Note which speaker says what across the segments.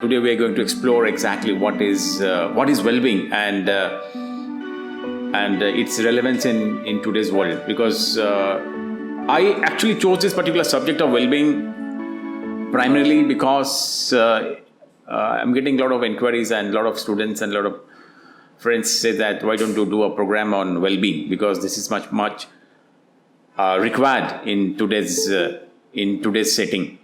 Speaker 1: Today we are going to explore exactly what is well-being and its relevance in today's world. Because I actually chose this particular subject of well-being primarily because I'm getting a lot of inquiries and a lot of students and a lot of friends say that why don't you do a program on well-being, because this is much required in today's setting,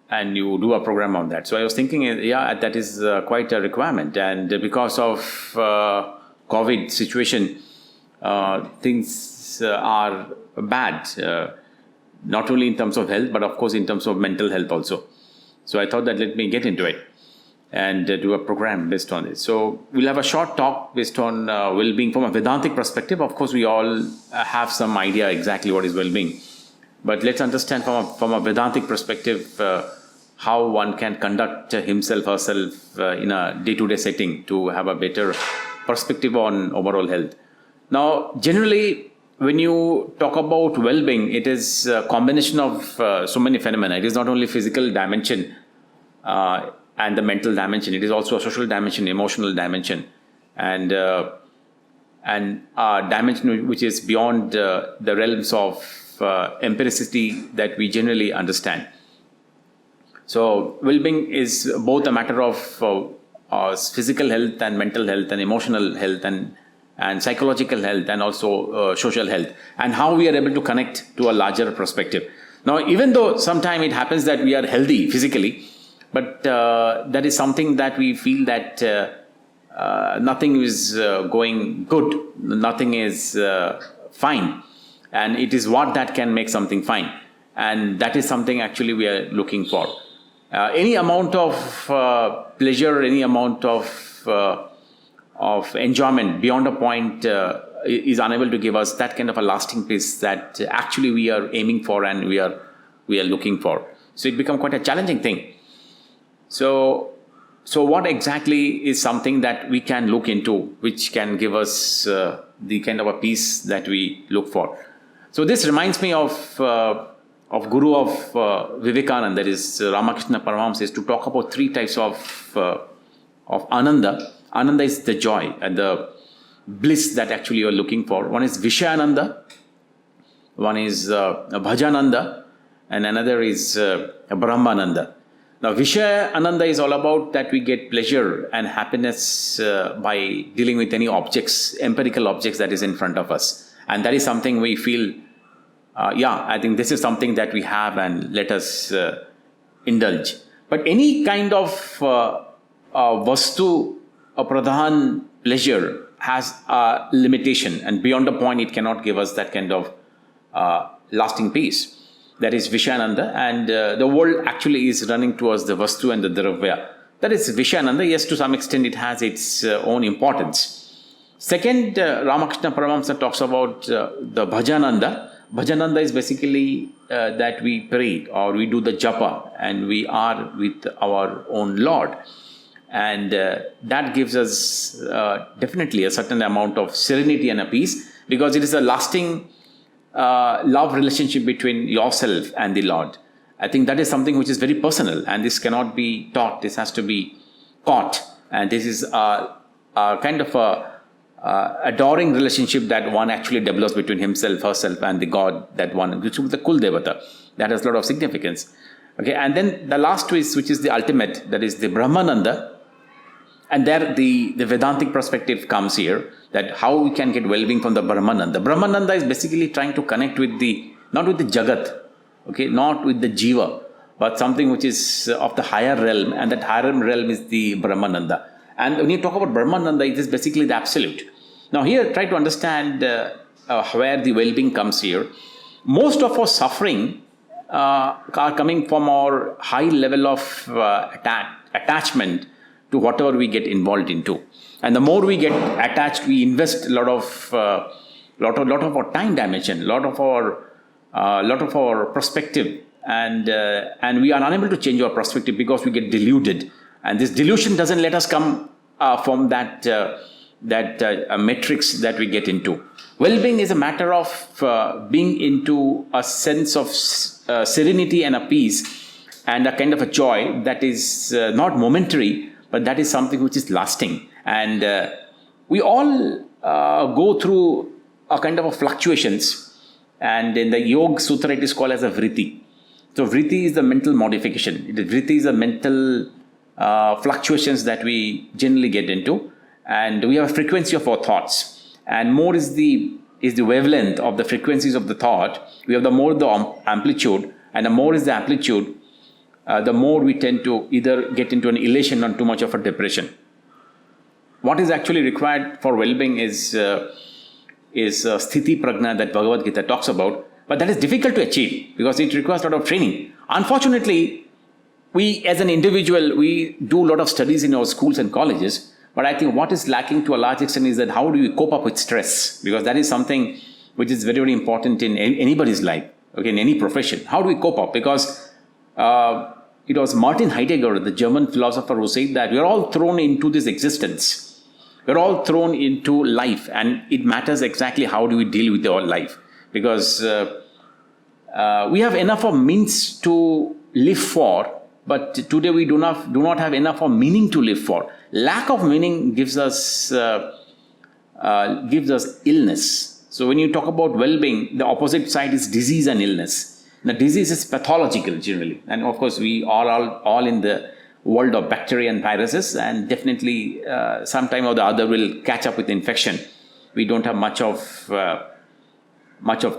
Speaker 1: and you do a program on that. So I was thinking, that is quite a requirement. And because of COVID situation, things are bad, not only in terms of health, but of course in terms of mental health also. So I thought that let me get into it and do a program based on this. So we'll have a short talk based on well-being from a Vedantic perspective. Of course, we all have some idea exactly what is well-being. But let's understand from a Vedantic perspective how one can conduct himself, herself in a day-to-day setting to have a better perspective on overall health. Now, generally, when you talk about well-being, it is a combination of so many phenomena. It is not only physical dimension and the mental dimension. It is also a social dimension, emotional dimension, and a dimension which is beyond the realms of empiricity that we generally understand. So well-being is both a matter of physical health and mental health and emotional health and psychological health and also social health, and how we are able to connect to a larger perspective. Now, even though sometimes it happens that we are healthy physically, but that is something that we feel that nothing is going good, nothing is fine. And it is what that can make something fine. And that is something actually we are looking for. Any amount of pleasure, any amount of enjoyment beyond a point is unable to give us that kind of a lasting peace that actually we are aiming for and we are looking for. So it becomes quite a challenging thing. So what exactly is something that we can look into, which can give us the kind of a peace that we look for? So this reminds me of Guru of Vivekananda, that is Ramakrishna Paramahamsa, is to talk about three types of Ananda. Ananda is the joy and the bliss that actually you are looking for. One is Vishayananda, one is Bhajananda, and another is Brahmananda. Now, Vishayananda is all about that we get pleasure and happiness by dealing with any objects, empirical objects that is in front of us. And that is something we feel, I think this is something that we have and let us indulge. But any kind of vastu, a pradhan pleasure has a limitation, and beyond a point it cannot give us that kind of lasting peace. That is Vishayananda, and the world actually is running towards the vastu and the dravya. That is Vishayananda. Yes, to some extent it has its own importance. Second, Ramakrishna Paramahamsa talks about the Bhajananda. Bhajananda is basically that we pray or we do the japa and we are with our own Lord. And that gives us definitely a certain amount of serenity and a peace, because it is a lasting love relationship between yourself and the Lord. I think that is something which is very personal, and this cannot be taught. This has to be caught. And this is a kind of a adoring relationship that one actually develops between himself, herself, and the God that one, which is the Kul Devata. That has a lot of significance. Okay, and then the last twist, which is the ultimate, that is the Brahmananda. And there the Vedantic perspective comes here, that how we can get well-being from the Brahmananda. Brahmananda is basically trying to connect with not with the Jagat, okay, not with the Jiva, but something which is of the higher realm, and that higher realm is the Brahmananda. And when you talk about Brahmananda, it is basically the absolute. Now here, try to understand where the well-being comes here. Most of our suffering are coming from our high level of attachment to whatever we get involved into. And the more we get attached, we invest a lot of our time dimension, lot of our perspective, and we are unable to change our perspective because we get deluded. And this delusion doesn't let us come from that matrix that we get into. Well-being is a matter of being into a sense of serenity and a peace and a kind of a joy that is not momentary, but that is something which is lasting. And we all go through a kind of a fluctuations. And in the Yoga Sutra, it is called as a vritti. So vritti is the mental modification. Vritti is the mental fluctuations that we generally get into. And we have a frequency of our thoughts. And more is the wavelength of the frequencies of the thought. We have the more the amplitude. And the more is the amplitude, the more we tend to either get into an elation or too much of a depression. What is actually required for well-being is sthiti prajna that Bhagavad Gita talks about, but that is difficult to achieve because it requires a lot of training. Unfortunately, we as an individual, we do a lot of studies in our schools and colleges, but I think what is lacking to a large extent is that how do we cope up with stress? Because that is something which is very, very important in anybody's life, okay, in any profession. How do we cope up? Because it was Martin Heidegger, the German philosopher, who said that we are all thrown into this existence. We're all thrown into life, and it matters exactly how do we deal with our life. Because we have enough of means to live for, but today we do not have enough of meaning to live for. Lack of meaning gives us illness. So when you talk about well-being, the opposite side is disease and illness. The disease is pathological generally, and of course we are all in the world of bacteria and viruses, and definitely sometime or the other will catch up with infection. We don't have much of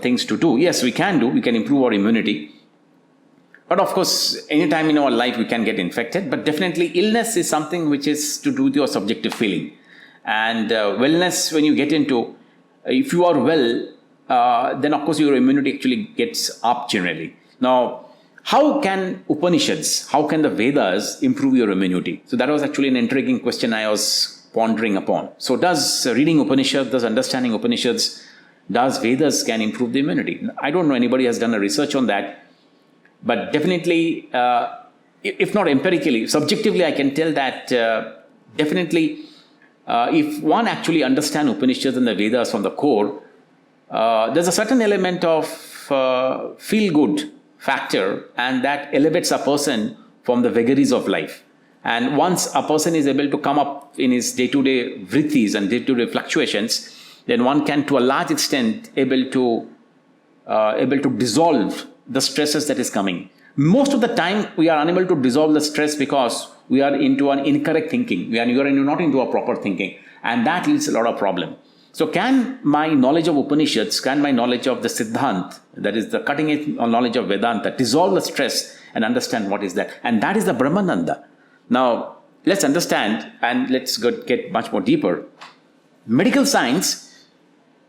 Speaker 1: things to do. Yes, we can improve our immunity, but of course anytime in our life we can get infected. But definitely illness is something which is to do with your subjective feeling. And wellness, when you get into, if you are well, then of course your immunity actually gets up generally. Now, how can Upanishads, how can the Vedas improve your immunity? So that was actually an intriguing question I was pondering upon. So does reading Upanishads, does understanding Upanishads, does Vedas can improve the immunity? I don't know anybody has done a research on that, but definitely, if not empirically, subjectively, I can tell that definitely, if one actually understands Upanishads and the Vedas from the core, there's a certain element of feel-good factor, and that elevates a person from the vagaries of life. And once a person is able to come up in his day-to-day vrittis and day-to-day fluctuations, then one can, to a large extent, able to dissolve the stresses that is coming. Most of the time, we are unable to dissolve the stress because we are into an incorrect thinking. We are not into a proper thinking, and that leads to a lot of problem. So can my knowledge of Upanishads, can my knowledge of the Siddhant, that is the cutting edge knowledge of Vedanta, dissolve the stress and understand what is that? And that is the Brahmananda. Now, let's understand and let's get much more deeper. Medical science,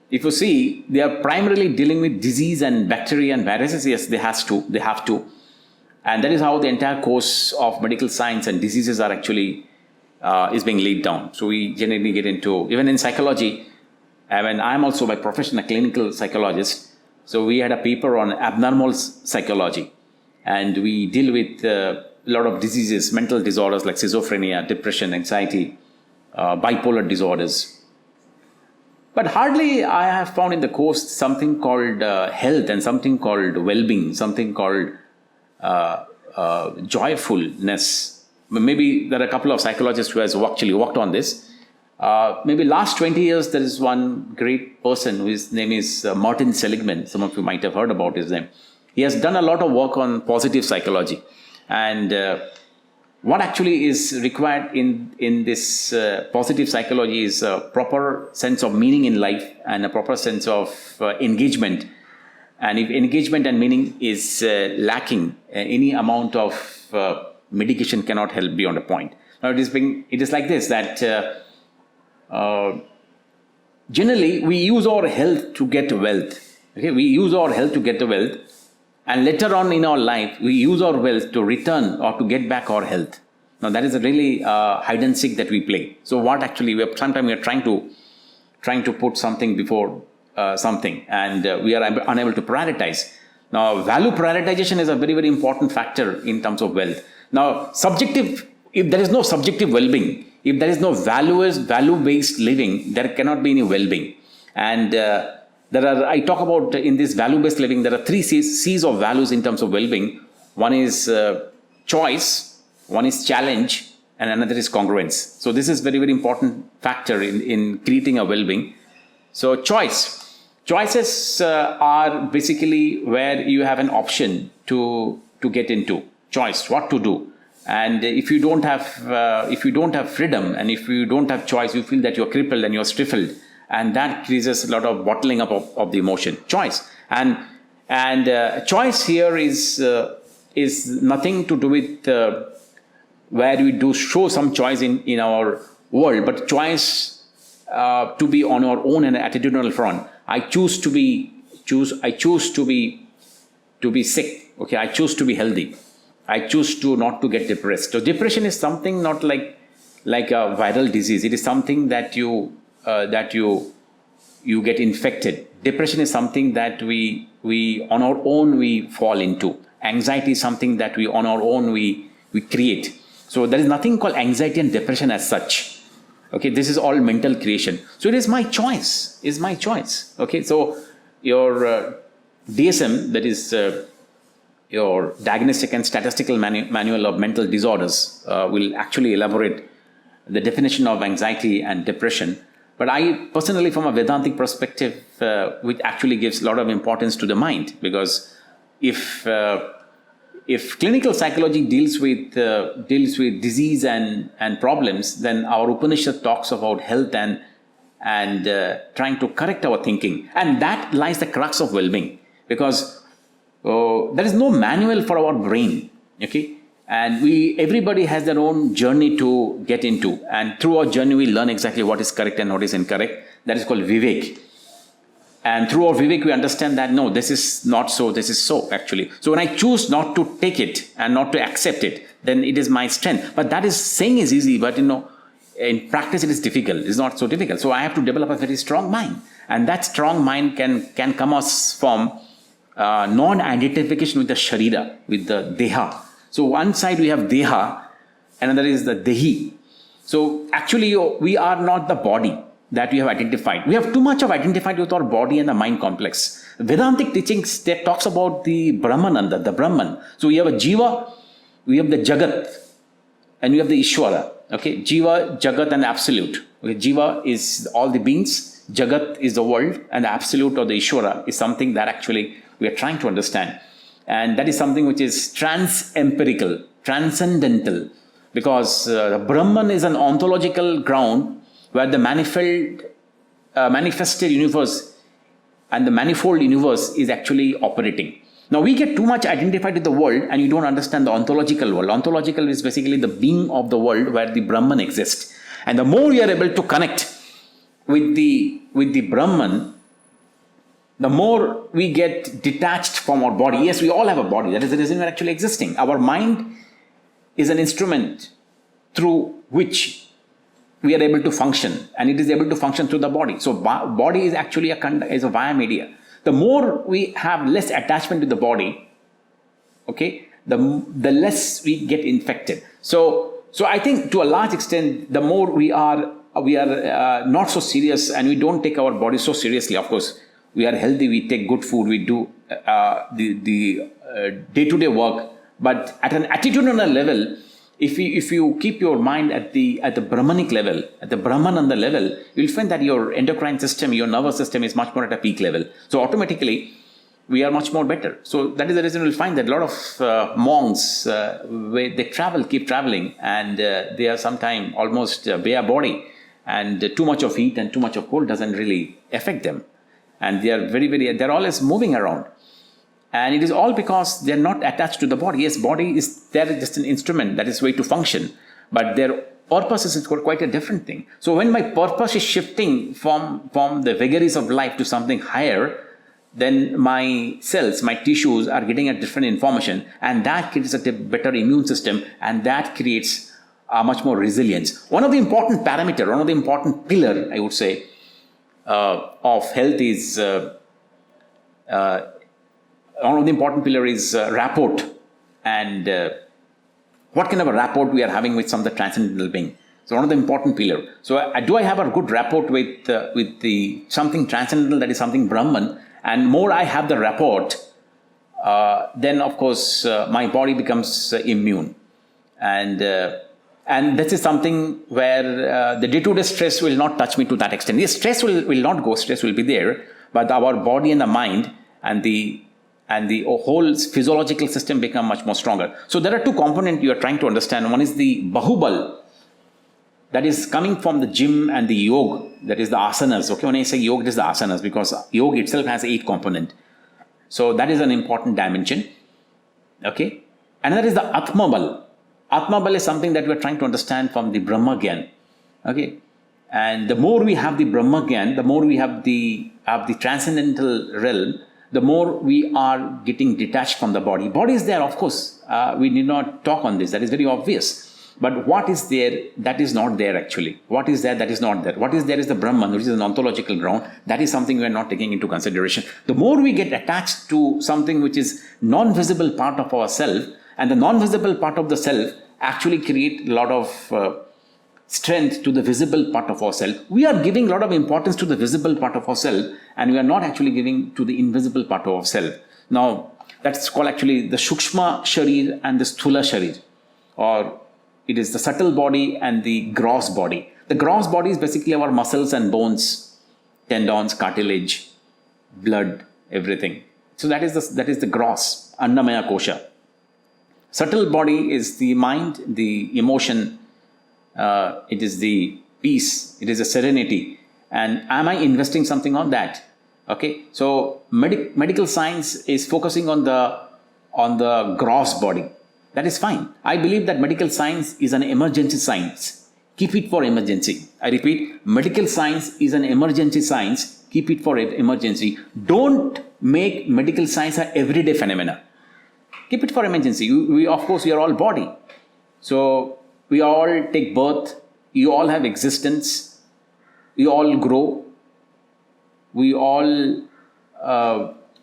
Speaker 1: if you see, they are primarily dealing with disease and bacteria and viruses. Yes, they have to. And that is how the entire course of medical science and diseases are actually is being laid down. So we generally get into, even in psychology, I mean, I'm also by profession a clinical psychologist. So we had a paper on abnormal psychology, and we deal with a lot of diseases, mental disorders like schizophrenia, depression, anxiety, bipolar disorders. But hardly I have found in the course something called health and something called well-being, something called joyfulness. Maybe there are a couple of psychologists who has actually worked on this. Maybe last 20 years, there is one great person whose name is Martin Seligman. Some of you might have heard about his name. He has done a lot of work on positive psychology. And what actually is required in this positive psychology is a proper sense of meaning in life and a proper sense of engagement. And if engagement and meaning is lacking, any amount of medication cannot help beyond a point. Now, it is like this, that generally we use our health to get wealth. Okay, we use our health to get the wealth, and later on in our life we use our wealth to return or to get back our health. Now that is a really hide and seek that we play. So what actually sometimes we are trying to put something before something, and we are unable to prioritize. Now value prioritization is a very, very important factor in terms of wealth. Now if there is no subjective well-being, if there is no value-based living, there cannot be any well-being. And I talk about in this value-based living, there are three C's of values in terms of well-being. One is choice, one is challenge, and another is congruence. So this is very, very important factor in creating a well-being. So choices are basically where you have an option to get into choice, what to do. And if you don't have freedom, and if you don't have choice, you feel that you're crippled and you're stifled, and that creates a lot of bottling up of the emotion. Choice and choice here is nothing to do with where we do show some choice in our world, but choice to be on our own and attitudinal front. I choose to be sick. Okay, I choose to be healthy. I choose to not to get depressed. So depression is something not like a viral disease. It is something that you get infected. Depression is something that we on our own we fall into. Anxiety is something that we on our own we create. So there is nothing called anxiety and depression as such. Okay, this is all mental creation. So it is my choice. Is my choice. Okay, so your DSM, that is your Diagnostic and Statistical Manual of Mental Disorders, will actually elaborate the definition of anxiety and depression. But I personally, from a Vedantic perspective, which actually gives a lot of importance to the mind, because if clinical psychology deals with disease and problems, then our Upanishad talks about health and trying to correct our thinking, and that lies the crux of well-being, because there is no manual for our brain. Okay. And everybody has their own journey to get into. And through our journey, we learn exactly what is correct and what is incorrect. That is called Vivek. And through our Vivek, we understand that, no, this is not so, this is so, actually. So when I choose not to take it and not to accept it, then it is my strength. But that is saying is easy, but in practice, it is difficult. It's not so difficult. So I have to develop a very strong mind. And that strong mind can come us from non-identification with the Sharira, with the Deha. So one side we have Deha, another is the Dehi. So actually we are not the body that we have identified. We have too much of identified with our body and the mind complex. Vedantic teachings that talks about the Brahmananda, the Brahman. So we have a Jiva, we have the Jagat, and we have the Ishwara. Okay, Jiva, Jagat, and Absolute. Okay, Jiva is all the beings, Jagat is the world, and the Absolute or the Ishwara is something that actually we are trying to understand. And that is something which is trans-empirical, transcendental, because the Brahman is an ontological ground where the manifested universe and the manifold universe is actually operating. Now we get too much identified with the world and you don't understand the ontological world. Ontological is basically the being of the world where the Brahman exists. And the more we are able to connect with the Brahman, the more we get detached from our body. Yes, we all have a body. That is the reason we're actually existing. Our mind is an instrument through which we are able to function, and it is able to function through the body. So body is actually is a via media. The more we have less attachment to the body, okay, the less we get infected. So I think to a large extent, the more we are not so serious, and we don't take our body so seriously. Of course, we are healthy, we take good food, we do the day-to-day work. But at an attitudinal level, if you keep your mind at the Brahmanic level, at the Brahmananda level, you'll find that your endocrine system, your nervous system is much more at a peak level. So automatically, we are much more better. So that is the reason we'll find that a lot of monks, they keep traveling, and they are sometimes almost bare body, and too much of heat and too much of cold doesn't really affect them. And they are they're always moving around. And it is all because they're not attached to the body. Yes, body is there just an instrument that is way to function, but their purpose is quite a different thing. So when my purpose is shifting from the vagaries of life to something higher, then my cells, my tissues are getting a different information, and that creates a better immune system, and that creates much more resilience. One of the important parameter, one of the important pillar, I would say, of health is one of the important pillar is rapport, and what kind of a rapport we are having with some of the transcendental being. So one of the important pillar. So do I have a good rapport with the something transcendental, that is something Brahman, and more I have the rapport, then of course my body becomes immune. And this is something where the day-to-day stress will not touch me to that extent. Yes, stress will not go, stress will be there, but our body and the mind and the whole physiological system become much more stronger. So there are two components you are trying to understand. One is the bahubal, that is coming from the gym, and the yoga, that is the asanas. Okay, when I say yoga, it is the asanas, because yoga itself has 8 components. So that is an important dimension. Okay, another is the atmabal. Atmabal is something that we are trying to understand from the Brahma Gyan. Okay, and the more we have the Brahma Gyan, the more we have the transcendental realm, the more we are getting detached from the body. Body is there, of course. We need not talk on this. That is very obvious. But what is there that is not there actually? What is there that is not there? What is there is the Brahman, which is an ontological ground. That is something we are not taking into consideration. The more we get attached to something which is non-visible part of our self, and the non-visible part of the self actually create a lot of strength to the visible part of ourself. We are giving a lot of importance to the visible part of ourself, and we are not actually giving to the invisible part of ourself. Now, that's called actually the Shukshma Sharir and the Sthula Sharir, or it is the subtle body and the gross body. The gross body is basically our muscles and bones, tendons, cartilage, blood, everything. So that is the gross, Annamaya Kosha. Subtle body is the mind, the emotion, it is the peace, it is the serenity. And am I investing something on that? Okay, so medical science is focusing on the gross body. That is fine. I believe that medical science is an emergency science. Keep it for emergency. I repeat, medical science is an emergency science. Keep it for emergency. Don't make medical science an everyday phenomena. Keep it for emergency. Of course, we are all body. So we all take birth. You all have existence. We all grow. We all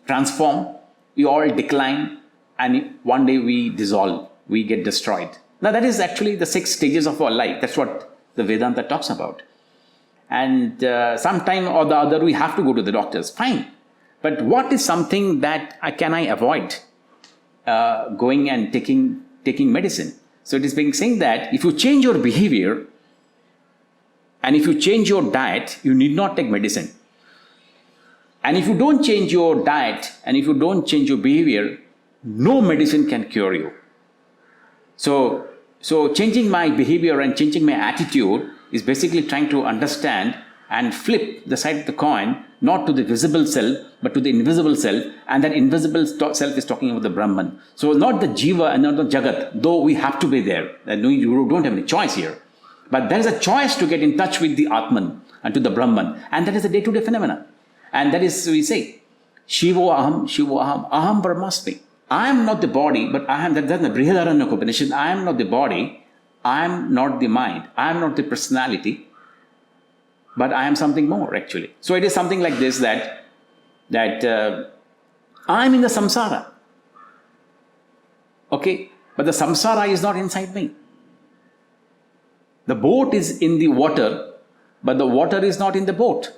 Speaker 1: transform. We all decline. And one day we dissolve, we get destroyed. Now that is actually the 6 stages of our life. That's what the Vedanta talks about. And sometime or the other we have to go to the doctors. Fine. But what is something that can I avoid going and taking medicine? So it is being saying that if you change your behavior and if you change your diet, you need not take medicine. And if you don't change your diet and if you don't change your behavior, no medicine can cure you. So changing my behavior and changing my attitude is basically trying to understand and flip the side of the coin, not to the visible self, but to the invisible self. And that invisible self is talking about the Brahman. So not the Jiva and not the Jagat, though we have to be there. You don't have any choice here. But there is a choice to get in touch with the Atman and to the Brahman. And that is a day-to-day phenomena. And that is, we say, Shivo Aham, Aham Brahmasmi. I am not the body, but I am, that's the Brihadaranyaka Upanishad. I am not the body, I am not the mind, I am not the personality, but I am something more actually. So it is something like this that I am in the samsara. Okay, but the samsara is not inside me. The boat is in the water, but the water is not in the boat.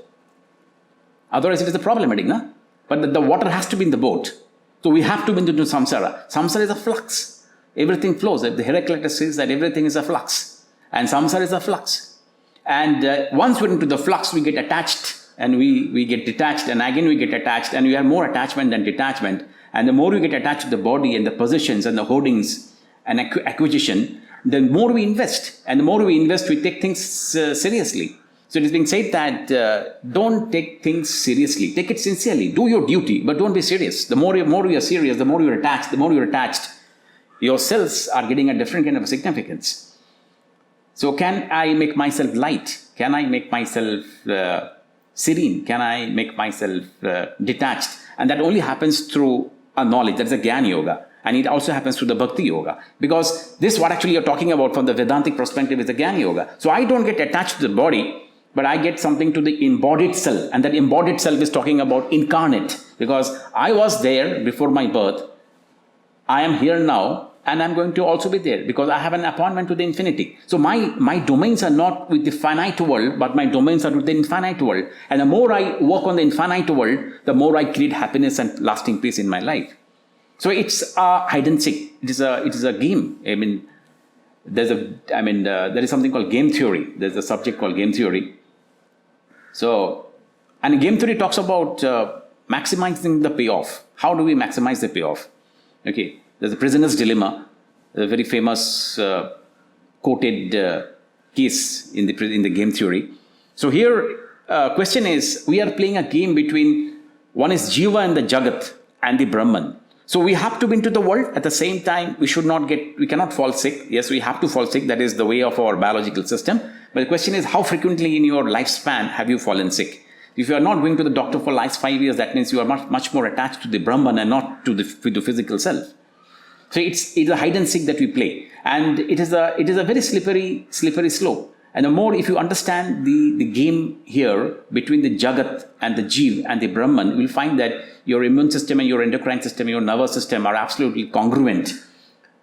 Speaker 1: Otherwise it is problematic, no? But the water has to be in the boat. So we have to be into samsara. Samsara is a flux. Everything flows. The Heraclitus says that everything is a flux. And samsara is a flux. And once we're into the flux, we get attached and we get detached, and again we get attached, and we have more attachment than detachment. And the more we get attached to the body and the positions and the hoardings and acquisition, the more we invest. And the more we invest, we take things seriously. So it is being said that don't take things seriously. Take it sincerely. Do your duty, but don't be serious. The more you are serious, the more you are attached, your cells are getting a different kind of significance. So can I make myself light? Can I make myself serene? Can I make myself detached? And that only happens through a knowledge. That's a Jnana Yoga. And it also happens through the Bhakti Yoga. Because this, what actually you're talking about from the Vedantic perspective, is the Jnana Yoga. So I don't get attached to the body, but I get something to the embodied self. And that embodied self is talking about incarnate. Because I was there before my birth. I am here now, and I'm going to also be there. Because I have an appointment to the infinity. So my domains are not with the finite world, but my domains are with the infinite world. And the more I work on the infinite world, the more I create happiness and lasting peace in my life. So it's a hide and seek. It is a game. I mean, there is something called game theory. There's a subject called game theory. So, and game theory talks about maximizing the payoff. How do we maximize the payoff? Okay, there's a prisoner's dilemma, a very famous quoted case in the game theory. So here, question is, we are playing a game between one is Jiva and the Jagat and the Brahman. So we have to be into the world. At the same time, we cannot fall sick. Yes, we have to fall sick. That is the way of our biological system. But the question is, how frequently in your lifespan have you fallen sick? If you are not going to the doctor for last 5 years, that means you are much more attached to the Brahman and not to the physical self. So it's a hide and seek that we play. And it is a very slippery slope. And the more, if you understand the game here between the Jagat and the Jeev and the Brahman, you will find that your immune system and your endocrine system, your nervous system are absolutely congruent.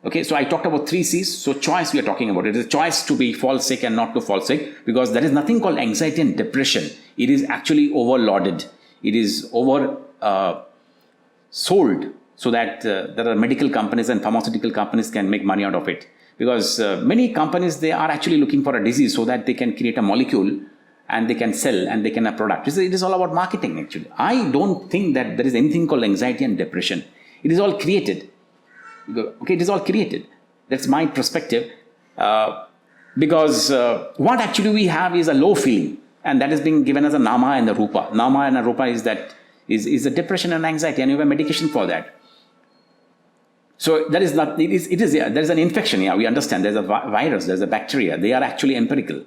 Speaker 1: Okay, so I talked about 3 C's. So choice we are talking about. It is a choice to fall sick and not to fall sick, because there is nothing called anxiety and depression. It is actually overloaded. It is sold so that there are medical companies and pharmaceutical companies can make money out of it. Because many companies, they are actually looking for a disease so that they can create a molecule and they can sell and they can have a product. It is all about marketing actually. I don't think that there is anything called anxiety and depression. It is all created. Okay, it is all created. That's my perspective. Because what actually we have is a low feeling, and that is being given as a nama and a rupa. Nama and a rupa is a depression and anxiety, and you have medication for that. So there is not, there is an infection, yeah, we understand. There's a virus, there's a bacteria. They are actually empirical.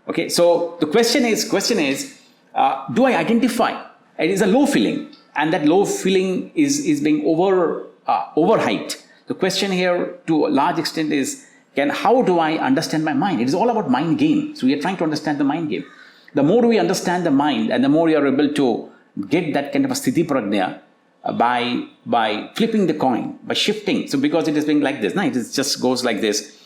Speaker 1: Okay, so the question is, do I identify? It is a low feeling, and that low feeling is being overhyped. The question here, to a large extent, is how do I understand my mind? It is all about mind game. So we are trying to understand the mind game. The more we understand the mind, and the more you are able to get that kind of a sthiti prajna, by flipping the coin, by shifting. So because it is being like this, it just goes like this,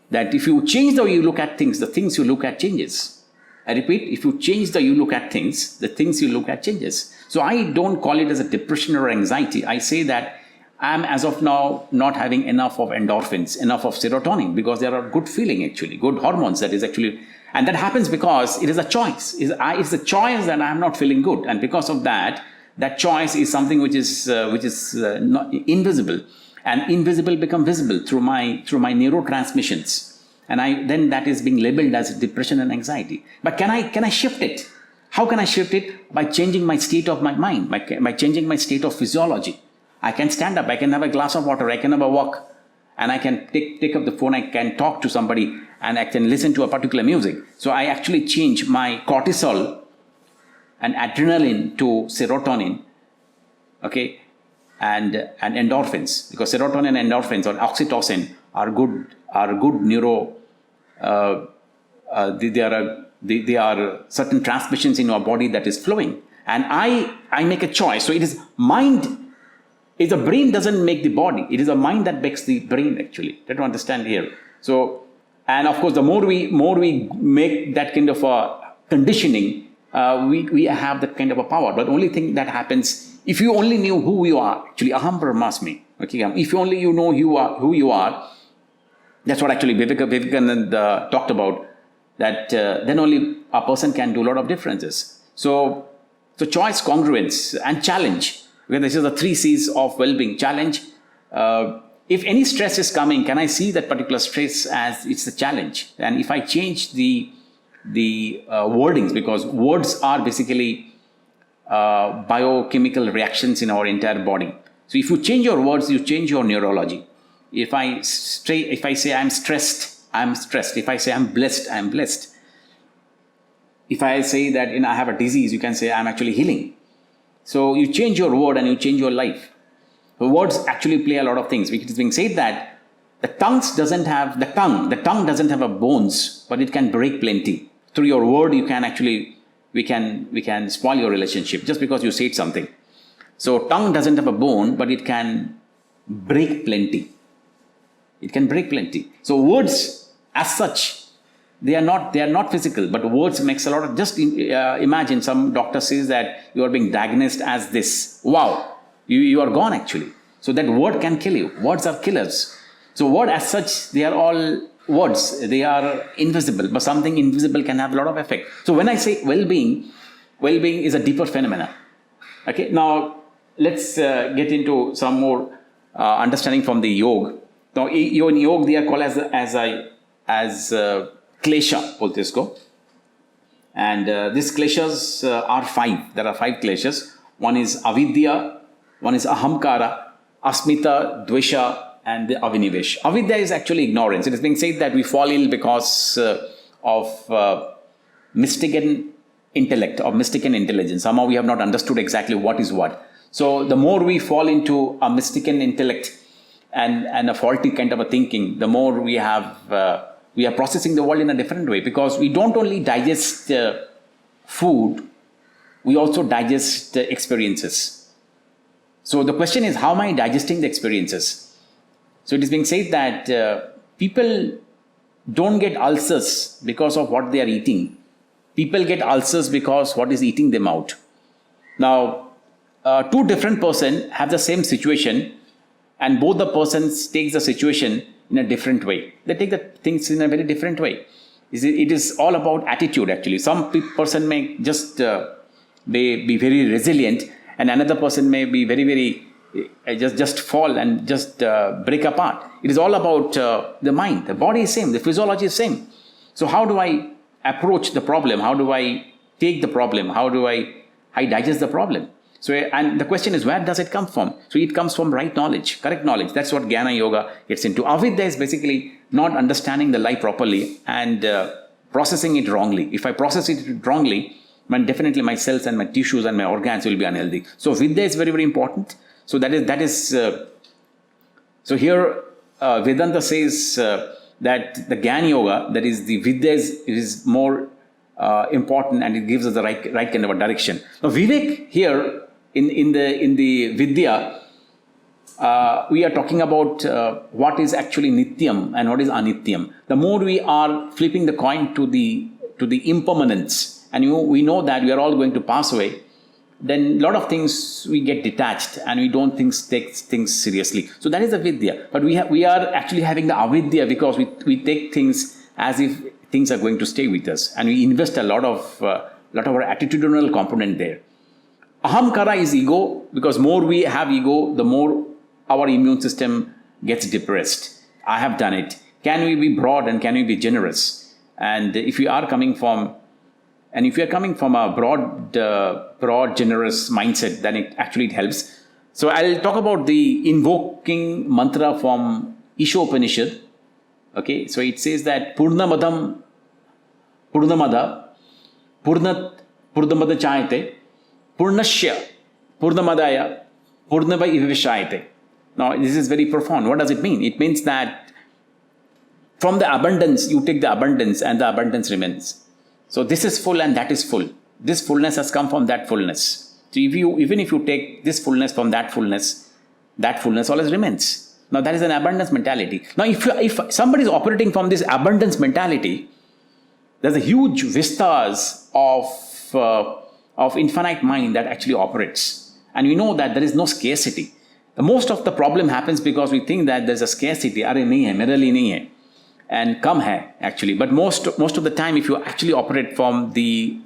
Speaker 1: that if you change the way you look at things, the things you look at changes. I repeat, if you change the way you look at things, the things you look at changes. So I don't call it as a depression or anxiety. I say that I'm as of now not having enough of endorphins, enough of serotonin, because there are good feeling actually, good hormones that is actually, and that happens because it is a choice. It's a choice that I'm not feeling good, and because of that choice is something which is not invisible, and invisible become visible through my neurotransmissions, and then that is being labeled as depression and anxiety. But can I shift it? How can I shift it? By changing my state of my mind, by changing my state of physiology. I can stand up, I can have a glass of water, I can have a walk, and I can take up the phone, I can talk to somebody, and I can listen to a particular music. So I actually change my cortisol and adrenaline to serotonin, okay, and endorphins, because serotonin and endorphins or oxytocin are good neuro. They are certain transmissions in your body that is flowing, and I make a choice. So it is mind. Is the brain doesn't make the body. It is the mind that makes the brain actually. Try to understand here. So, and of course, the more we make that kind of a conditioning, we have that kind of a power. But the only thing that happens, if you only knew who you are, actually, aham brahmasmi. Okay, if only you know who you are, that's what actually Vivekananda talked about. That then only a person can do a lot of differences. So choice, congruence, and challenge. Because this is the 3 C's of well-being. Challenge. If any stress is coming, can I see that particular stress as it's a challenge? And if I change the wordings, because words are basically biochemical reactions in our entire body. So if you change your words, you change your neurology. If I say I'm stressed, I'm stressed. If I say I'm blessed, I'm blessed. If I say that I have a disease, you can say I'm actually healing. So you change your word and you change your life. The words actually play a lot of things. It is being said that the tongue doesn't have a bones, but it can break plenty. Through your word, you can actually, we can spoil your relationship just because you said something. So tongue doesn't have a bone, but it can break plenty. It can break plenty. So words as such, they are not physical, but words makes a lot of, just imagine some doctor says that you are being diagnosed as this. Wow, you are gone actually. So that word can kill you. Words are killers. So word as such, they are all words, they are invisible, but something invisible can have a lot of effect. So when I say well-being, well-being is a deeper phenomena. Okay, now let's get into some more understanding from the yoga. Now in yoga they are called as klesha, bolte isko. And these kleshas are 5. There are 5 kleshas. One is avidya, one is ahamkara, asmita, dvesha, and the avinivesh. Avidya is actually ignorance. It is being said that we fall ill because of mistaken intellect or mistaken intelligence. Somehow we have not understood exactly what is what. So the more we fall into a mistaken intellect and a faulty kind of a thinking, the more we are processing the world in a different way, because we don't only digest food, we also digest experiences. So the question is, how am I digesting the experiences? So it is being said that people don't get ulcers because of what they are eating. People get ulcers because what is eating them out. Now, 2 different persons have the same situation, and both the persons take the situation in a different way. They take the things in a very different way. It is all about attitude, actually. Some person may just be very resilient, and another person may be very just fall and just break apart. It is all about the mind. The body is same. The physiology is same. So how do I approach the problem? How do I take the problem? How do I digest the problem? So, and the question is, where does it come from? So it comes from right knowledge, correct knowledge. That's what Jnana Yoga gets into. Avidya is basically not understanding the life properly and processing it wrongly. If I process it wrongly, then definitely my cells and my tissues and my organs will be unhealthy. So Vidya is very important. So so here Vedanta says that the Jnana Yoga, that is the Vidya, is more important, and it gives us the right kind of a direction. Now Vivek here in the Vidya, we are talking about what is actually Nityam and what is Anityam. The more we are flipping the coin to the impermanence, and we know that we are all going to pass away, then a lot of things we get detached and we don't take things seriously. So that is the Vidya. But we are actually having the Avidya, because we take things as if things are going to stay with us, and we invest a lot of our attitudinal component there. Ahamkara is ego, because more we have ego, the more our immune system gets depressed. I have done it. Can we be broad and can we be generous? And if we are coming from a broad, generous mindset, then it helps. So I'll talk about the invoking mantra from Isha Upanishad. Okay, so it says that Purnamada, Purnamada Chayate, Purnashya, Purnamadaya, Purnava Ivishayate. Now this is very profound. What does it mean? It means that from the abundance, you take the abundance and the abundance remains. So this is full and that is full. This fullness has come from that fullness. So even if you take this fullness from that fullness always remains. Now that is an abundance mentality. Now if somebody is operating from this abundance mentality, there's a huge vistas of infinite mind that actually operates. And we know that there is no scarcity. Most of the problem happens because we think that there's a scarcity. Arey nahi hai, mere liye nahi hai. And kam hai actually. But most of the time, if you actually operate from the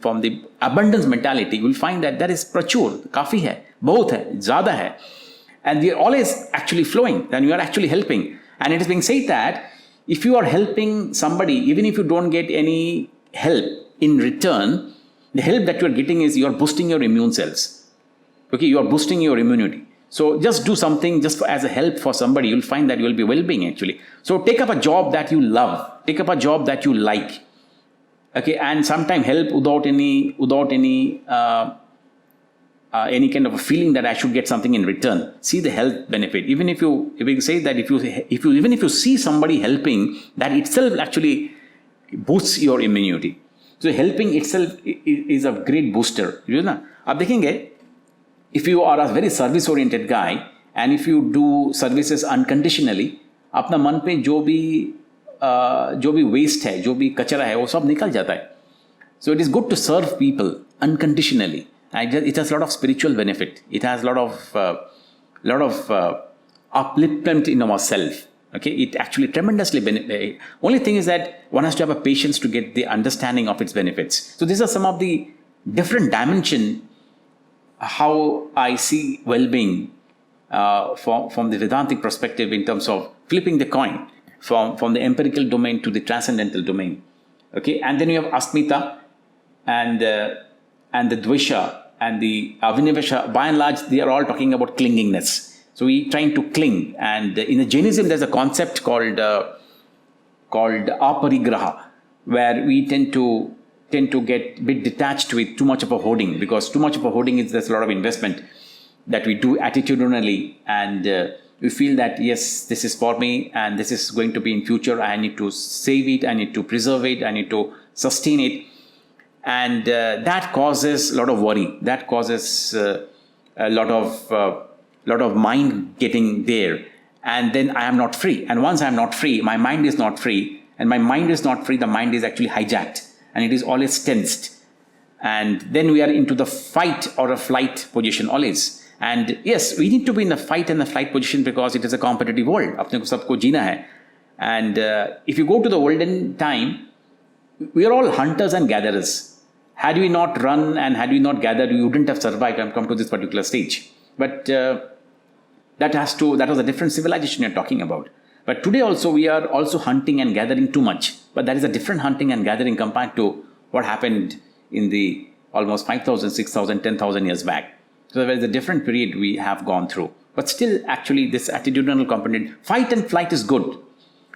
Speaker 1: abundance mentality, you will find that there is prachur, kafi hai, bahut hai, zyada hai. And we are always actually flowing, then you are actually helping. And it is being said that if you are helping somebody, even if you don't get any help in return, the help that you are getting is you are boosting your immune cells. Okay, you are boosting your immunity. So just do something just as a help for somebody, you'll find that you will be well-being actually. So take up a job that you love, take up a job that you like. Okay, and sometimes help without any kind of a feeling that I should get something in return. See the health benefit. Even if you say that if you see somebody helping, that itself actually boosts your immunity. So helping itself is a great booster. You know, आप देखेंगे, if you are a very service oriented guy and if you do services unconditionally, अपना मन पे जो भी waste है, जो भी कचरा है, वो सब निकल जाता है. So it is good to serve people unconditionally. And it has a lot of spiritual benefit. It has a lot of upliftment in ourselves. Okay, it actually tremendously benefits. Only thing is that one has to have a patience to get the understanding of its benefits. So these are some of the different dimension how I see well-being from the Vedantic perspective in terms of flipping the coin from the empirical domain to the transcendental domain. Okay, and then you have Asmita and the Dvesha and the Avinivesha. By and large, they are all talking about clingingness. So we trying to cling, and in the Jainism, there's a concept called aparigraha, where we tend to get a bit detached with too much of a hoarding, because too much of a hoarding is there's a lot of investment that we do attitudinally, and we feel that yes, this is for me, and this is going to be in future. I need to save it, I need to preserve it, I need to sustain it, and that causes a lot of worry. That causes a lot of mind getting there, and then I am not free. And once I am not free, my mind is not free, and my mind is not free. The mind is actually hijacked, and it is always tensed, and then we are into the fight or a flight position always. And yes, we need to be in the fight and the flight position because it is a competitive world. अपने को सबको जीना है. And if you go to the olden time, we are all hunters and gatherers. Had we not run and had we not gathered, we wouldn't have survived and come to this particular stage. But that was a different civilization you're talking about. But today also we are also hunting and gathering too much. But that is a different hunting and gathering compared to what happened in the almost 5,000, 6,000, 10,000 years back. So there is a different period we have gone through. But still, actually, this attitudinal component, fight and flight is good.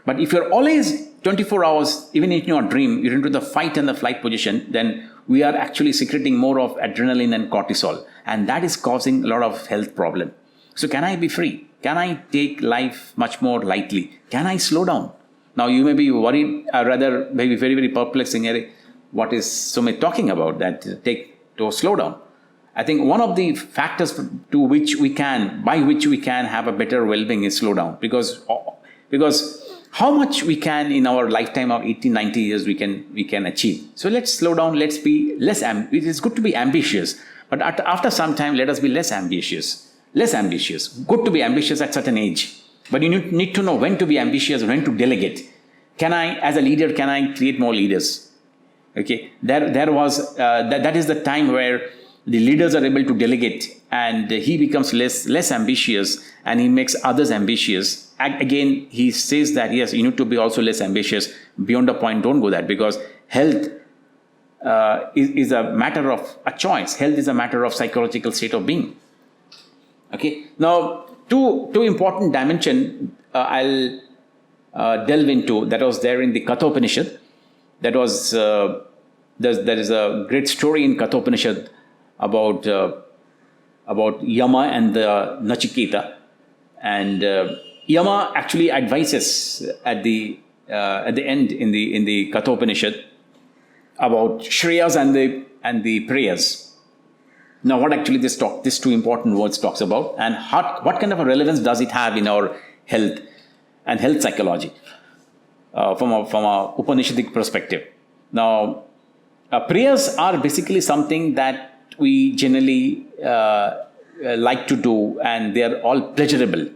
Speaker 1: But if you're always 24 hours, even in your dream, you're into the fight and the flight position, then we are actually secreting more of adrenaline and cortisol. And that is causing a lot of health problem. So can I be free? Can I take life much more lightly? Can I slow down? Now you may be worried, or rather maybe very, very perplexing. What is Sumit talking about? That to slow down. I think one of the factors by which we can have a better well-being is slow down. Because how much we can in our lifetime of 80, 90 years we can achieve. So let's slow down. Let's be less. It is good to be ambitious, but after some time, let us be less ambitious. Less ambitious. Good to be ambitious at certain age, but you need to know when to be ambitious, when to delegate. As a leader, can I create more leaders? Okay, that is the time where the leaders are able to delegate, and he becomes less ambitious, and he makes others ambitious. Again, he says that yes, you need to be also less ambitious. Beyond a point, don't go that, because health is a matter of a choice. Health is a matter of psychological state of being. Okay. Now, two important dimensions I'll delve into. That was there in the Kathopanishad. That was there is a great story in Kathopanishad about Yama and the Nachiketa, and Yama actually advises at the end in the Kathopanishad about Shreyas and the prayers. Now, what actually this two important words talks about, and what kind of a relevance does it have in our health and health psychology from a Upanishadic perspective? Now, prayers are basically something that we generally like to do, and they are all pleasurable,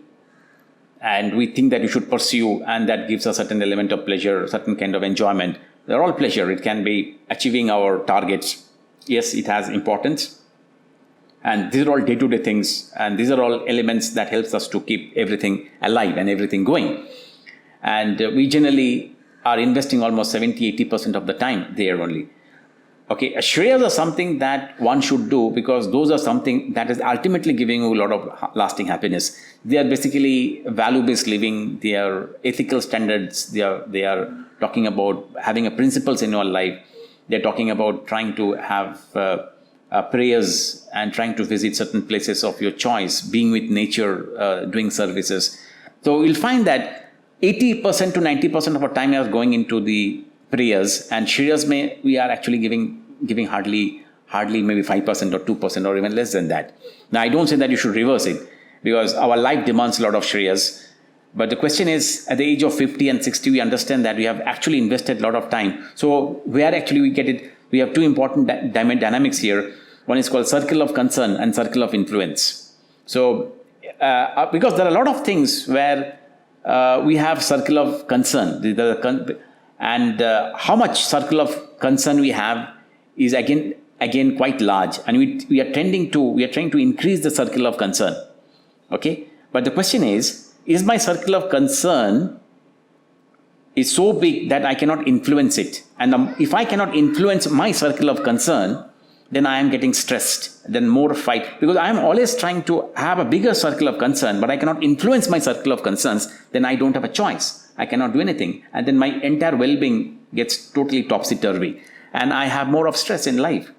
Speaker 1: and we think that you should pursue, and that gives a certain element of pleasure, certain kind of enjoyment. They're all pleasure. It can be achieving our targets. Yes, it has importance. And these are all day-to-day things, and these are all elements that helps us to keep everything alive and everything going. And we generally are investing almost 70-80% of the time there only. Okay, Shreyas are something that one should do, because those are something that is ultimately giving you a lot of lasting happiness. They are basically value-based living. They are ethical standards. They are talking about having a principles in your life. They're talking about trying to have prayers and trying to visit certain places of your choice, being with nature, doing services. So you'll find that 80% to 90% of our time is going into the prayers, and Shreyas we are actually giving hardly maybe 5% or 2% or even less than that. Now, I don't say that you should reverse it, because our life demands a lot of Shreyas. But the question is, at the age of 50 and 60, we understand that we have actually invested a lot of time. So where actually we get it, we have two important dynamics here. One is called circle of concern and circle of influence. So because there are a lot of things where we have circle of concern. And how much circle of concern we have is again quite large. And we are trying to increase the circle of concern. Okay? But the question is my circle of concern is so big that I cannot influence it? And if I cannot influence my circle of concern, then I am getting stressed, then more fight. Because I am always trying to have a bigger circle of concern, but I cannot influence my circle of concerns, then I don't have a choice. I cannot do anything. And then my entire well-being gets totally topsy-turvy. And I have more of stress in life.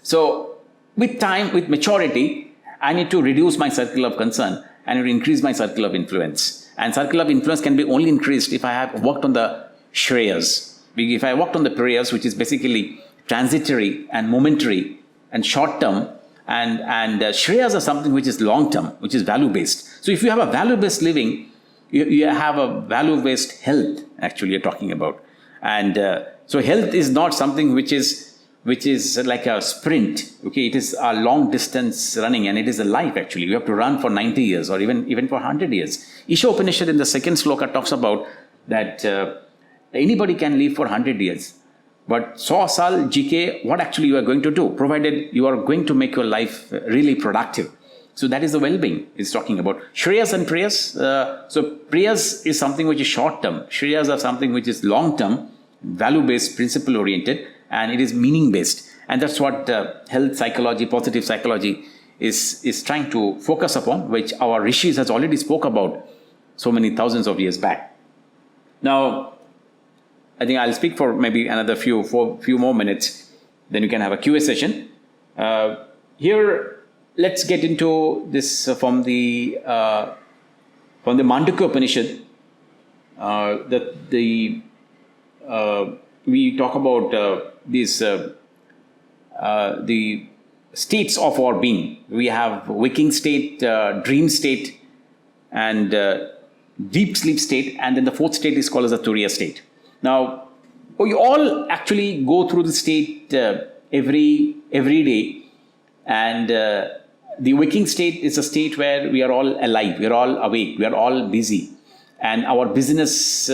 Speaker 1: So with time, with maturity, I need to reduce my circle of concern and increase my circle of influence. And circle of influence can be only increased if I have worked on the shreyas. If I worked on the prayers, which is basically transitory and momentary and short term, and shreyas are something which is long term, which is value based. So if you have a value based living, you have a value based health, actually you're talking about. And so health is not something which is like a sprint. Okay, it is a long distance running, and it is a life actually. You have to run for 90 years or even for 100 years. Isha Upanishad in the second sloka talks about that anybody can live for 100 years. But 100 saal jike, what actually you are going to do, provided you are going to make your life really productive. So that is the well-being it's talking about. Shreyas and prayas. So prayas is something which is short-term. Shreyas are something which is long-term, value-based, principle-oriented, and it is meaning-based. And that's what health psychology, positive psychology is trying to focus upon, which our rishis has already spoke about so many thousands of years back. Now, I think I'll speak for maybe another few more minutes. Then you can have a QA session. Here, let's get into this from the Mandukya Upanishad. We talk about the states of our being. We have waking state, dream state, and deep sleep state, and then the fourth state is called as the Turiya state. Now, we all actually go through the state every day, and the waking state is a state where we are all alive, we are all awake, we are all busy, and our business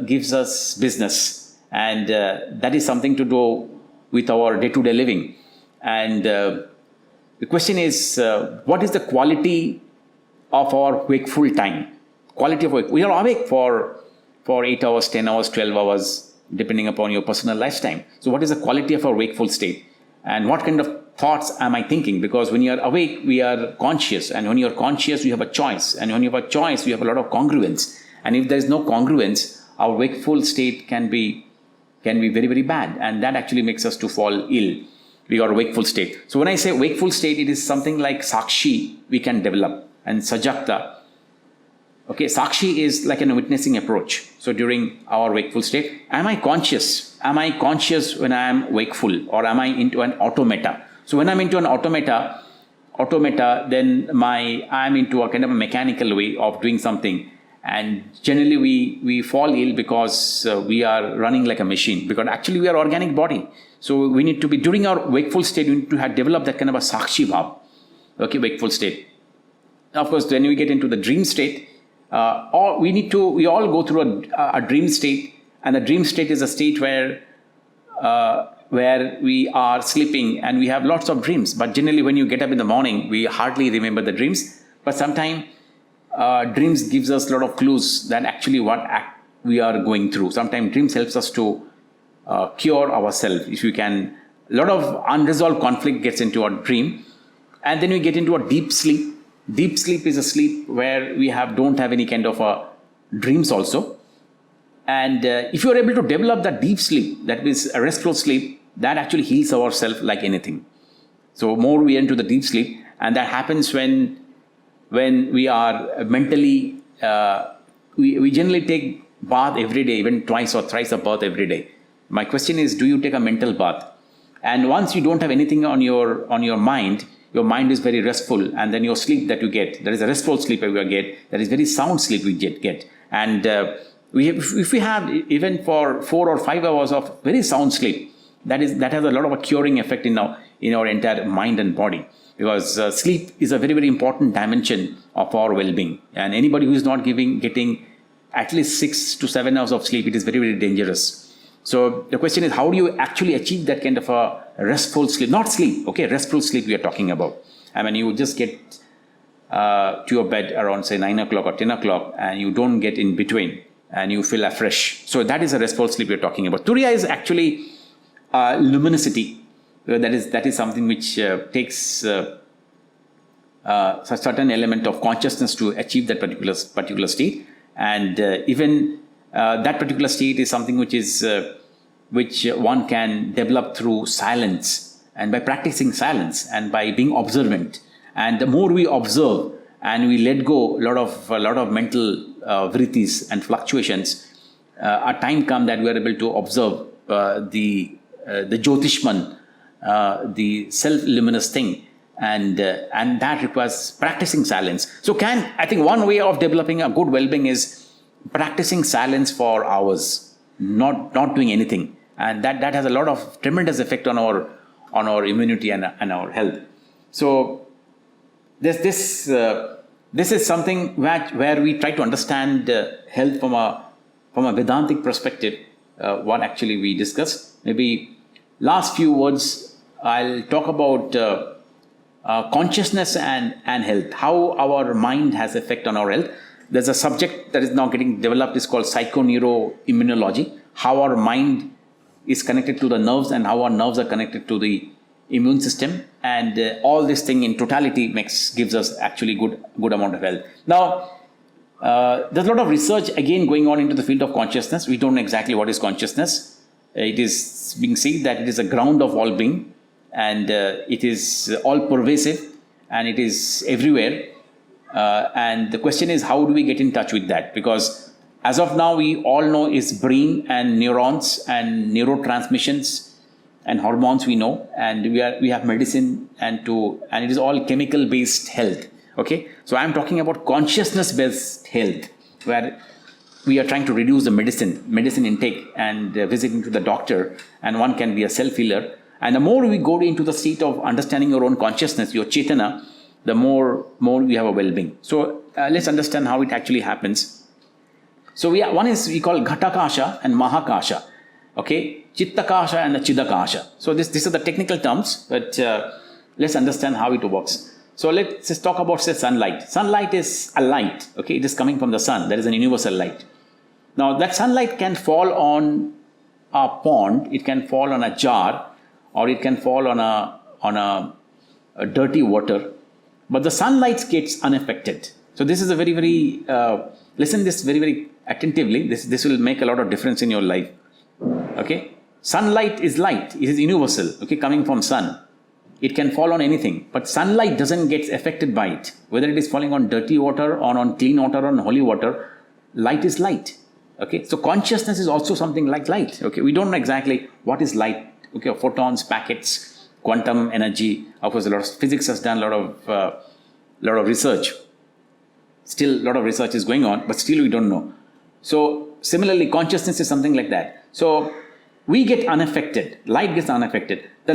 Speaker 1: gives us business, and that is something to do with our day-to-day living. And the question is, what is the quality of our wakeful time? Quality of wake. We are awake for 8 hours, 10 hours, 12 hours, depending upon your personal lifetime. So what is the quality of our wakeful state? And what kind of thoughts am I thinking? Because when you are awake, we are conscious. And when you are conscious, you have a choice. And when you have a choice, you have a lot of congruence. And if there is no congruence, our wakeful state can be very, very bad. And that actually makes us to fall ill. We are wakeful state. So when I say wakeful state, it is something like Sakshi we can develop. And Sajakta. Okay, Sakshi is like a witnessing approach. So during our wakeful state, am I conscious? Am I conscious when I am wakeful, or am I into an automata? So when I'm into an automata, then I am into a kind of a mechanical way of doing something. And generally we fall ill because we are running like a machine, because actually we are organic body. So we need to be, during our wakeful state, we need to have developed that kind of a Sakshi bhav. Okay, wakeful state. Now, of course, when we get into the dream state, we all go through a dream state, and the dream state is a state where we are sleeping and we have lots of dreams. But generally, when you get up in the morning, we hardly remember the dreams. But sometimes dreams gives us a lot of clues that actually what we are going through. Sometimes dreams helps us to cure ourselves. If you can, a lot of unresolved conflict gets into our dream, and then we get into a deep sleep. Deep sleep is a sleep where we don't have any kind of dreams also. And if you are able to develop that deep sleep, that means a restful sleep, that actually heals ourselves like anything. So more we enter the deep sleep, and that happens when we are mentally, we generally take bath every day, even twice or thrice a bath every day. My question is, do you take a mental bath? And once you don't have anything on your mind, your mind is very restful, and then your sleep that you get, there is a restful sleep that you get, there is very sound sleep we get. And if we have even for 4 or 5 hours of very sound sleep, that has a lot of a curing effect in our entire mind and body, because sleep is a very, very important dimension of our well-being. And anybody who is not getting at least 6 to 7 hours of sleep, it is very, very dangerous. So the question is, how do you actually achieve that kind of a restful sleep? Not sleep, okay, restful sleep we are talking about. I mean, you just get to your bed around, say, 9 o'clock or 10 o'clock, and you don't get in between, and you feel afresh. So that is a restful sleep we are talking about. Turiya is actually luminosity. That is something which takes a certain element of consciousness to achieve that particular state, and even that particular state is something which one can develop through silence, and by practicing silence and by being observant. And the more we observe and we let go a lot of mental vrittis and fluctuations, a time comes that we are able to observe the Jyotishman, the self-luminous thing, and that requires practicing silence. So I think one way of developing a good well-being is practicing silence for hours, not doing anything, and that has a lot of tremendous effect on our immunity and our health. So this is something where we try to understand health from a Vedantic perspective. What actually we discussed. Maybe last few words, I'll talk about consciousness and health, how our mind has effect on our health. There's a subject that is now getting developed, is called psychoneuroimmunology, how our mind is connected to the nerves and how our nerves are connected to the immune system, and all this thing in totality gives us actually good amount of health. Now, there's a lot of research again going on into the field of consciousness. We don't know exactly what is consciousness. It is being said that it is a ground of all being, and it is all pervasive, and it is everywhere. And the question is, how do we get in touch with that? Because as of now, we all know is brain and neurons and neurotransmissions and hormones we know, and we have medicine and it is all chemical based health. Okay, so I am talking about consciousness based health, where we are trying to reduce the medicine intake and visiting to the doctor, and one can be a self healer. And the more we go into the state of understanding your own consciousness, your chetana, the more we have a well-being. So let's understand how it actually happens. So we call Ghatakasha and Mahakasha. Okay, Chittakasha and the Chidakasha. So these are the technical terms, but let's understand how it works. So let's just talk about, say, sunlight. Sunlight is a light. Okay, it is coming from the sun. There is an universal light. Now that sunlight can fall on a pond, it can fall on a jar, or it can fall on a dirty water. But the sunlight gets unaffected. So this is a very, very listen this very, very attentively. This will make a lot of difference in your life. Okay, sunlight is light. It is universal. Okay, coming from sun. It can fall on anything, but sunlight doesn't get affected by it. Whether it is falling on dirty water or on clean water or on holy water, light is light. Okay, so consciousness is also something like light. Okay, we don't know exactly what is light. Okay, photons, packets, quantum energy. Of course, a lot of physics has done a lot of research. Still, a lot of research is going on, but still we don't know. So similarly, consciousness is something like that. So we get unaffected. Light gets unaffected. The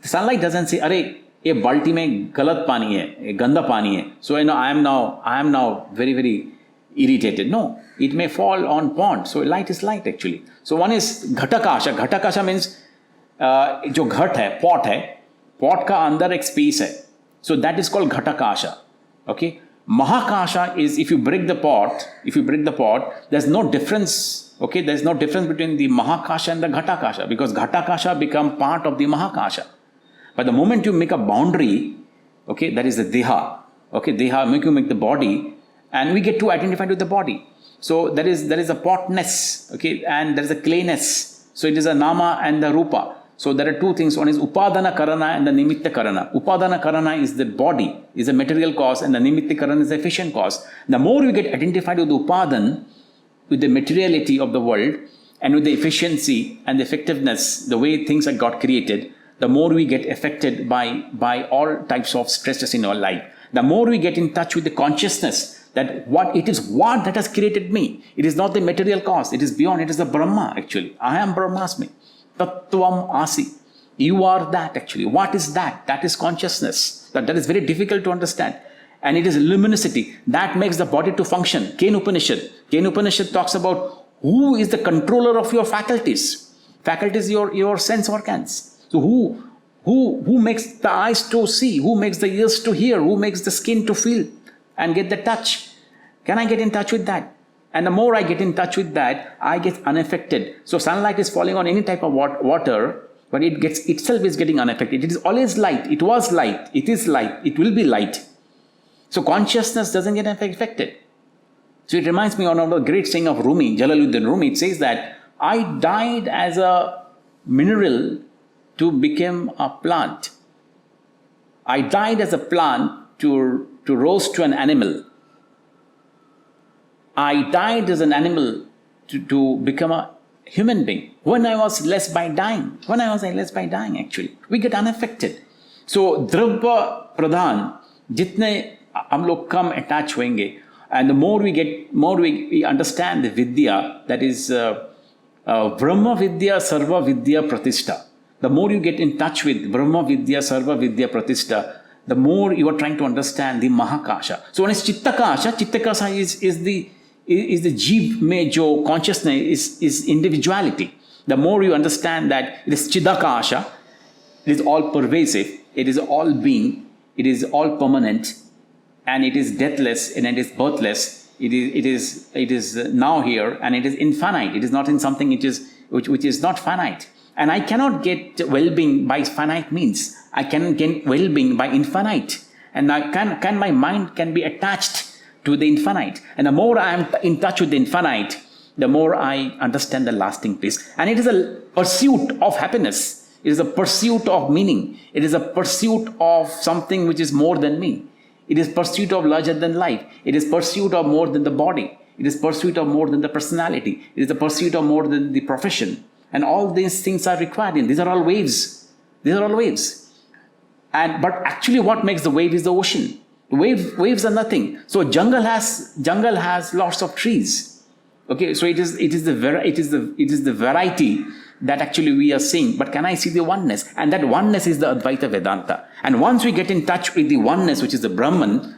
Speaker 1: sunlight doesn't say, "Arey, ye balti mein galat pani hai, ye ganda pani hai. So I am now very, very irritated." No, it may fall on pond. So light is light actually. So one is Ghatakasha. Ghatakasha means जो घट है, pot का अंदर एक space है. So that is called Ghatakasha. Okay. Mahakasha is if you break the pot, there's no difference. Okay, there's no difference between the Mahakasha and the Ghatakasha, because Ghatakasha become part of the Mahakasha. But the moment you make a boundary, okay, that is the Deha. Okay, Deha make the body, and we get too identified with the body. So there is a potness, okay, and there is a clayness. So it is a Nama and the Rupa. So there are two things. One is Upadana Karana and the Nimitta Karana. Upadana Karana is the body, is a material cause, and the Nimitta Karana is the efficient cause. The more you get identified with the Upadan, with the materiality of the world, and with the efficiency and the effectiveness, the way things are got created, the more we get affected by all types of stresses in our life. The more we get in touch with the consciousness that what that has created me. It is not the material cause. It is beyond. It is the Brahma actually. I am Brahmasmi. Tattvam Asi. You are that actually. What is that? That is consciousness. That is very difficult to understand. And it is luminosity that makes the body to function. Ken Upanishad talks about who is the controller of your faculties. Faculties, your sense organs. So who makes the eyes to see? Who makes the ears to hear? Who makes the skin to feel and get the touch? Can I get in touch with that? And the more I get in touch with that, I get unaffected. So sunlight is falling on any type of water, but itself is getting unaffected. It is always light. It was light. It is light. It will be light. So consciousness doesn't get affected. So it reminds me of one of the great saying of Rumi, Jalaluddin Rumi. It says that I died as a mineral to become a plant. I died as a plant to roast to an animal. I died as an animal to become a human being. When I was less by dying actually. We get unaffected. So Dravya Pradhan, jitne हम लोग कम attach होंगे, and the more we understand the Vidya, that is Brahma Vidya Sarva Vidya Pratishta. The more you get in touch with Brahma Vidya Sarva Vidya Pratishta, the more you are trying to understand the Mahakasha. So when it's Chittakasha is the Jeev mein jo consciousness is individuality. The more you understand that it is Chidakasha, it is all pervasive, it is all being, it is all permanent, and it is deathless and it is birthless. It is now here and it is infinite. It is not in something which is not finite. And I cannot get well-being by finite means. I can get well-being by infinite. And my mind can be attached to the infinite. And the more I am in touch with the infinite, the more I understand the lasting peace. And it is a pursuit of happiness. It is a pursuit of meaning. It is a pursuit of something which is more than me. It is pursuit of larger than life. It is pursuit of more than the body. It is pursuit of more than the personality. It is the pursuit of more than the profession. And all these things are required in. These are all waves. But actually what makes the wave is the ocean. Waves are nothing. So jungle has lots of trees. Okay, so it is the variety that actually we are seeing. But can I see the oneness? And that oneness is the Advaita Vedanta. And once we get in touch with the oneness, which is the Brahman,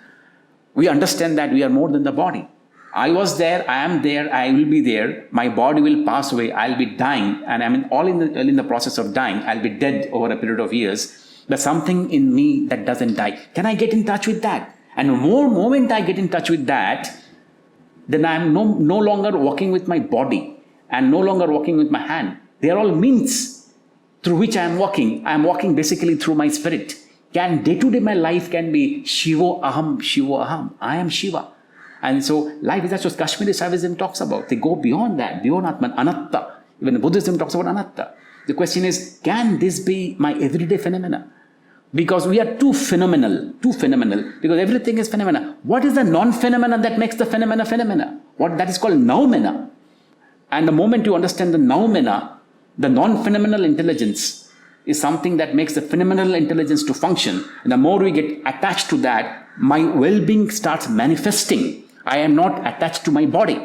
Speaker 1: we understand that we are more than the body. I was there, I am there, I will be there. My body will pass away, I'll be dying, and I'm in the process of dying. I'll be dead over a period of years. There's something in me that doesn't die. Can I get in touch with that? And the moment I get in touch with that, then I'm no longer walking with my body and no longer walking with my hand. They are all means through which I am walking. I am walking basically through my spirit. Can day-to-day my life can be Shivo Aham. I am Shiva. And so life is that's what Kashmiri Saivism talks about. They go beyond that, beyond Atman, Anatta. Even Buddhism talks about Anatta. The question is, can this be my everyday phenomena? Because we are too phenomenal, because everything is phenomena. What is the non-phenomena that makes the phenomena? What that is called noumena. And the moment you understand the noumena, the non-phenomenal intelligence is something that makes the phenomenal intelligence to function. And the more we get attached to that, my well-being starts manifesting. I am not attached to my body.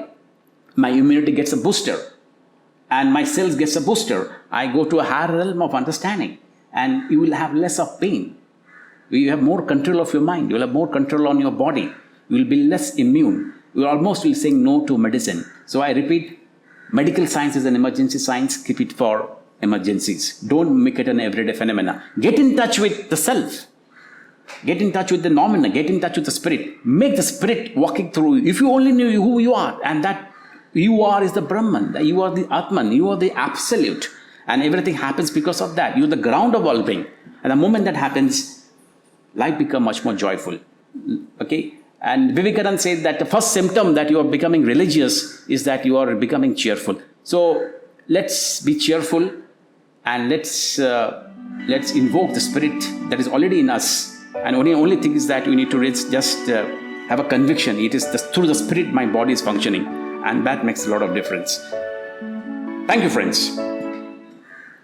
Speaker 1: My immunity gets a booster. And my cells gets a booster. I go to a higher realm of understanding. And you will have less of pain. You have more control of your mind. You will have more control on your body. You will be less immune. You almost will say no to medicine. So I repeat, medical science is an emergency science. Keep it for emergencies. Don't make it an everyday phenomena. Get in touch with the self. Get in touch with the noumena. Get in touch with the spirit. Make the spirit walking through you. If you only knew who you are, and that you are is the Brahman, that you are the Atman, you are the Absolute, and everything happens because of that. You are the ground of all being. And the moment that happens, life becomes much more joyful. Okay? And Vivekananda said that the first symptom that you are becoming religious is that you are becoming cheerful. So let's be cheerful and let's invoke the spirit that is already in us. And only thing is that we need to just have a conviction. It is through the spirit my body is functioning. And that makes a lot of difference. Thank you, friends.